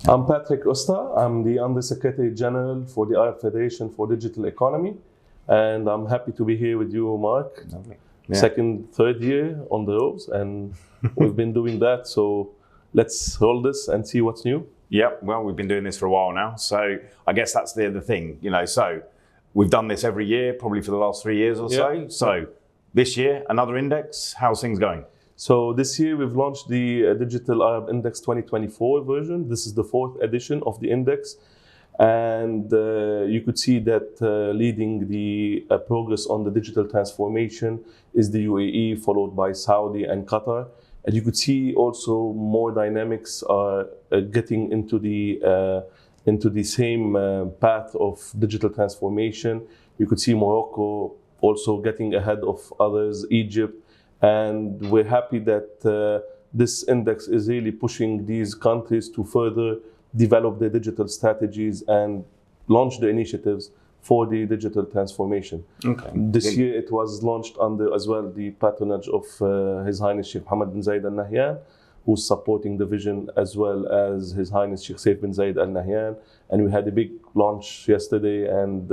I'm Patrick Osta. I'm the Under Secretary General for the Arab Federation for Digital Economy. And I'm happy to be here with you, Mark. Lovely. Yeah. Second, third year on the ropes, and we've been doing that. So let's roll this and see what's new. Yep. Well, we've been doing this for a while now. So I guess that's the other thing, So we've done this every year, probably for the last 3 years or so. Yeah. So this year, another index. How's things going? So this year we've launched the Digital Arab Index 2024 version. This is the 4th edition of the index. And you could see that leading the progress on the digital transformation is the UAE, followed by Saudi and Qatar. And you could see also more dynamics are getting into the same path of digital transformation. You could see Morocco also getting ahead of others, Egypt. And we're happy that this index is really pushing these countries to further develop their digital strategies and launch the initiatives for the digital transformation. Okay. This year it was launched under as well the patronage of His Highness Sheikh Mohammed bin Zayed Al Nahyan, who's supporting the vision, as well as His Highness Sheikh Saif bin Zayed Al Nahyan. And we had a big launch yesterday, and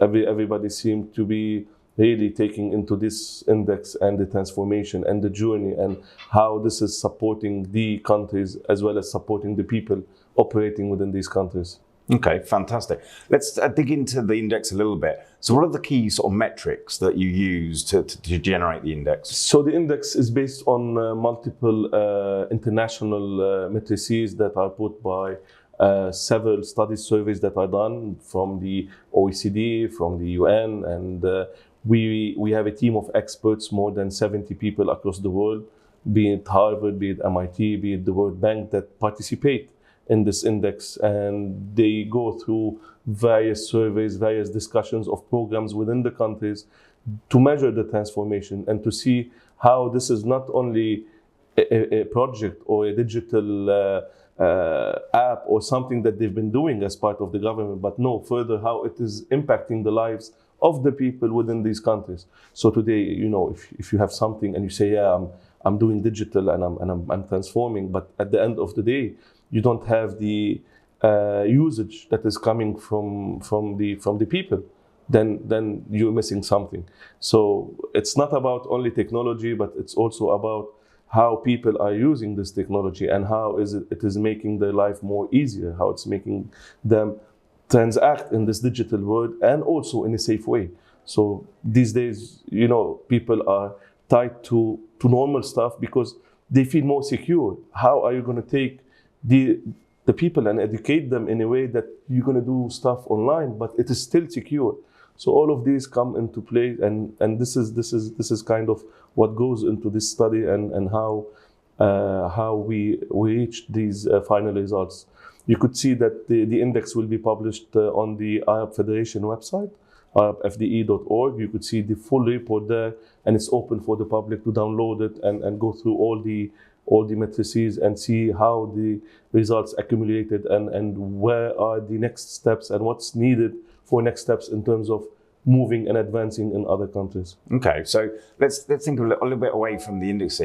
everybody seemed to be really taking into this index and the transformation and the journey and how this is supporting the countries as well as supporting the people operating within these countries. Okay, fantastic. Let's dig into the index a little bit. So what are the key sort of metrics that you use to generate the index? So the index is based on multiple international matrices that are put by several study surveys that are done from the OECD, from the UN, and we have a team of experts, more than 70 people across the world, be it Harvard, be it MIT, be it the World Bank, that participate in this index, and they go through various surveys, various discussions of programs within the countries to measure the transformation and to see how this is not only a project or a digital app or something that they've been doing as part of the government, but no, further how it is impacting the lives of the people within these countries. So today, if you have something and you say, yeah, I'm doing digital and I'm transforming, but at the end of the day, you don't have the usage that is coming from the people, then you're missing something. So it's not about only technology, but it's also about how people are using this technology and how it is making their life more easier, how it's making them transact in this digital world and also in a safe way. So these days, people are tied to normal stuff because they feel more secure. How are you going to take the people and educate them in a way that you're going to do stuff online, but it is still secure? So all of these come into play, and this is kind of what goes into this study and how we reached these final results. You could see that the index will be published on the Arab Federation website, arabfde.org. You could see the full report there, and it's open for the public to download it and go through all the matrices and see how the results accumulated and where are the next steps and what's needed for next steps in terms of moving and advancing in other countries. Okay, so let's think a little bit away from the index.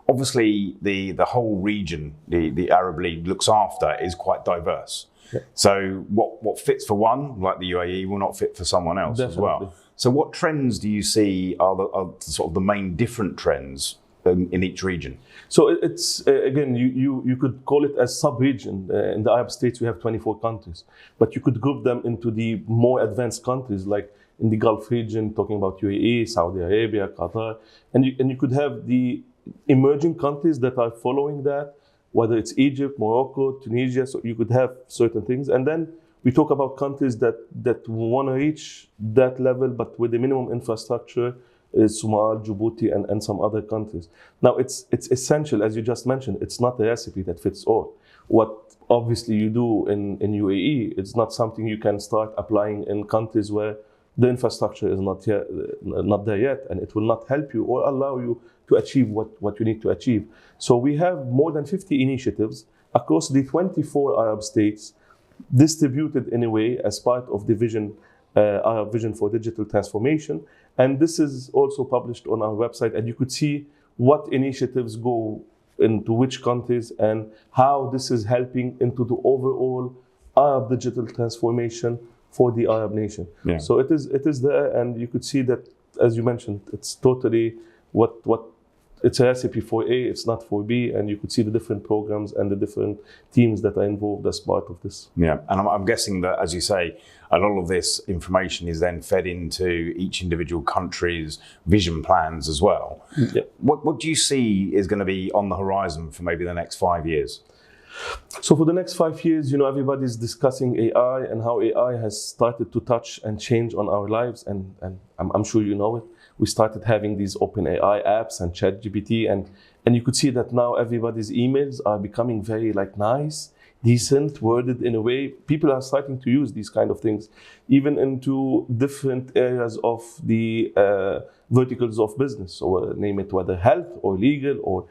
Obviously, the whole region, the Arab League looks after, is quite diverse. Yeah. So what fits for one, like the UAE, will not fit for someone else. Definitely. As well. So what trends do you see are sort of the main different trends in each region? So it's again, you could call it as sub-region. In the Arab states, we have 24 countries, but you could group them into the more advanced countries, like in the Gulf region, talking about UAE, Saudi Arabia, Qatar, and you could have the emerging countries that are following that, whether it's Egypt, Morocco, Tunisia. So you could have certain things, and then we talk about countries that want to reach that level, but with the minimum infrastructure, is Somalia, Djibouti, and some other countries. Now, it's essential, as you just mentioned, it's not a recipe that fits all. What obviously you do in UAE, it's not something you can start applying in countries where the infrastructure is not there yet, and it will not help you or allow you to achieve what you need to achieve. So we have more than 50 initiatives across the 24 Arab states, distributed in a way as part of the vision, our vision for digital transformation. And this is also published on our website, and you could see what initiatives go into which countries, and how this is helping into the overall Arab digital transformation for the Arab nation. Yeah. So it is there, and you could see that, as you mentioned, it's totally what it's a recipe for A, it's not for B, and you could see the different programs and the different teams that are involved as part of this. Yeah, and I'm guessing that, as you say, a lot of this information is then fed into each individual country's vision plans as well. Yeah. What do you see is going to be on the horizon for maybe the next 5 years? So for the next 5 years, everybody's discussing AI and how AI has started to touch and change on our lives, and I'm sure you know it. We started having these open AI apps and ChatGPT, and you could see that now everybody's emails are becoming very nice, decent, worded in a way. People are starting to use these kind of things, even into different areas of the verticals of business, or name it, whether health or legal or.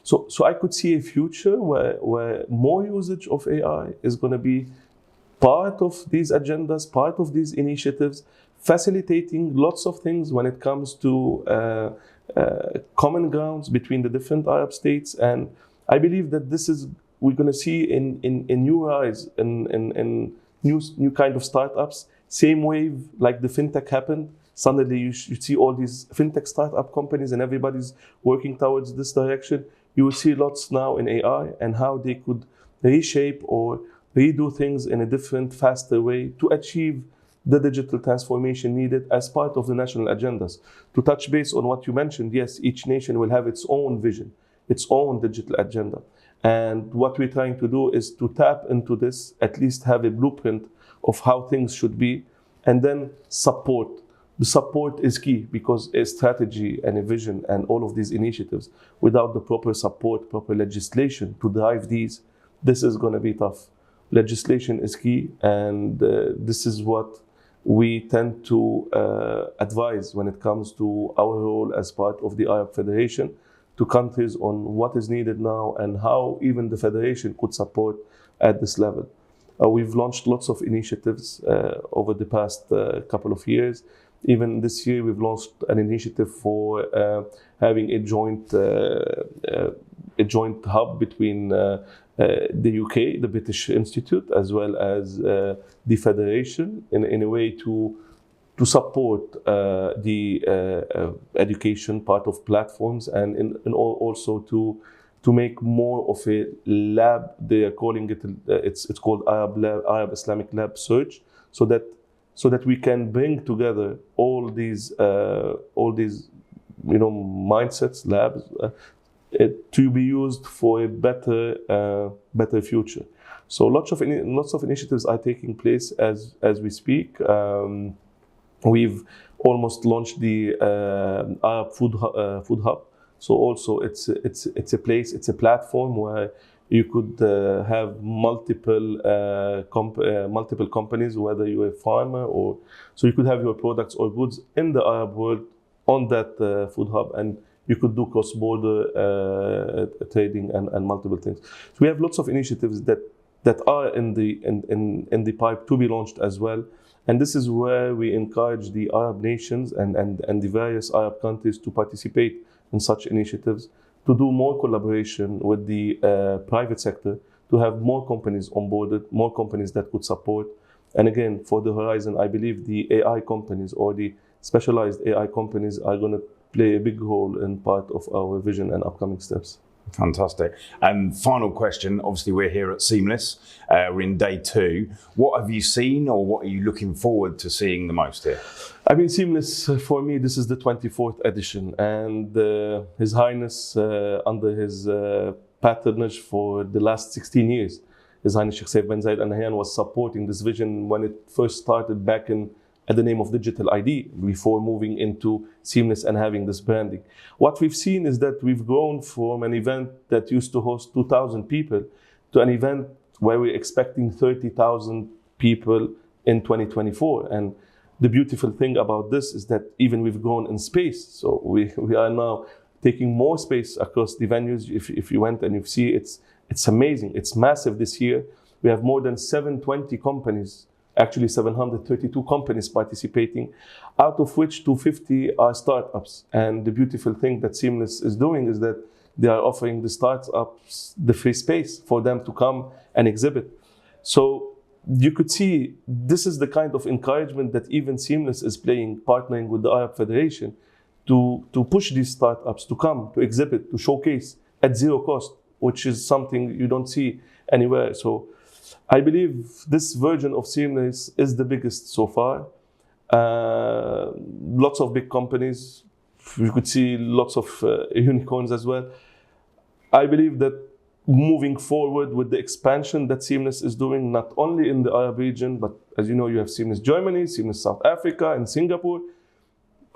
So I could see a future where more usage of AI is going to be part of these agendas, part of these initiatives, facilitating lots of things when it comes to common grounds between the different Arab states. And I believe that we're going to see in new rise, in new kind of startups, same wave like the fintech happened. Suddenly you see all these fintech startup companies and everybody's working towards this direction. You will see lots now in AI and how they could reshape or redo things in a different, faster way to achieve the digital transformation needed as part of the national agendas. To touch base on what you mentioned, yes, each nation will have its own vision, its own digital agenda. And what we're trying to do is to tap into this, at least have a blueprint of how things should be, and then support. The support is key, because a strategy and a vision and all of these initiatives, without the proper support, proper legislation to drive these, this is going to be tough. Legislation is key, and this is what we tend to advise when it comes to our role as part of the Arab Federation to countries on what is needed now and how even the Federation could support at this level. We've launched lots of initiatives over the past couple of years. Even this year, we've launched an initiative for having a joint hub between the UK, the British Institute, as well as the Federation, in a way to support the education part of platforms, and also to make more of a lab. They are calling it, it's called Arab Islamic Lab Search, so that we can bring together all these mindsets, labs, to be used for a better future. So lots of initiatives are taking place as we speak. We've almost launched the Arab Food Hub. So also it's a place, it's a platform where you could have multiple companies, whether you're a farmer or so you could have your products or goods in the Arab world on that food hub, and you could do cross-border trading and multiple things. So we have lots of initiatives that are in the pipe to be launched as well. And this is where we encourage the Arab nations and the various Arab countries to participate in such initiatives, to do more collaboration with the private sector, to have more companies onboarded, more companies that could support. And again, for the horizon, I believe the AI companies or the specialized AI companies are going to play a big role in part of our vision and upcoming steps. Fantastic. And final question, obviously we're here at Seamless, we're in day 2. What have you seen, or what are you looking forward to seeing the most here? I mean, Seamless, for me, this is the 24th edition, and His Highness, under his patronage for the last 16 years, His Highness Sheikh Saif bin Zayed Al Nahyan was supporting this vision when it first started back at the name of Digital ID, before moving into Seamless and having this branding. What we've seen is that we've grown from an event that used to host 2,000 people to an event where we're expecting 30,000 people in 2024. And the beautiful thing about this is that even we've grown in space. So we are now taking more space across the venues. If you went and you see, it's amazing. It's massive this year. We have more than 720 companies, actually 732 companies participating, out of which 250 are startups. And the beautiful thing that Seamless is doing is that they are offering the startups the free space for them to come and exhibit. So you could see this is the kind of encouragement that even Seamless is partnering with the Arab Federation to push these startups to come, to exhibit, to showcase at zero cost, which is something you don't see anywhere. So I believe this version of Seamless is the biggest so far. Lots of big companies, you could see lots of unicorns as well. I believe that moving forward with the expansion that Seamless is doing, not only in the Arab region, but as you know, you have Seamless Germany, Seamless South Africa, and Singapore.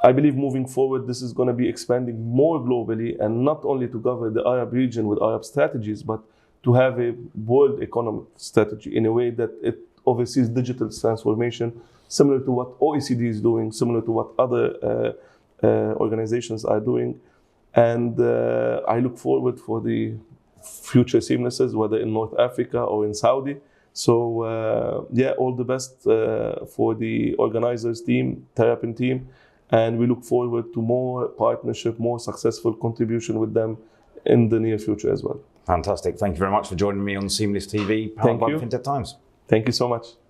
I believe moving forward, this is going to be expanding more globally, and not only to cover the Arab region with Arab strategies, but to have a world economic strategy in a way that it oversees digital transformation, similar to what OECD is doing, similar to what other organizations are doing. And I look forward for the future Seamlesses, whether in North Africa or in Saudi. So yeah, all the best for the organizers team, Terrapin team, and we look forward to more partnership, more successful contribution with them in the near future as well. Fantastic. Thank you very much for joining me on Seamless TV, powered by the FinTech Times. Thank you so much.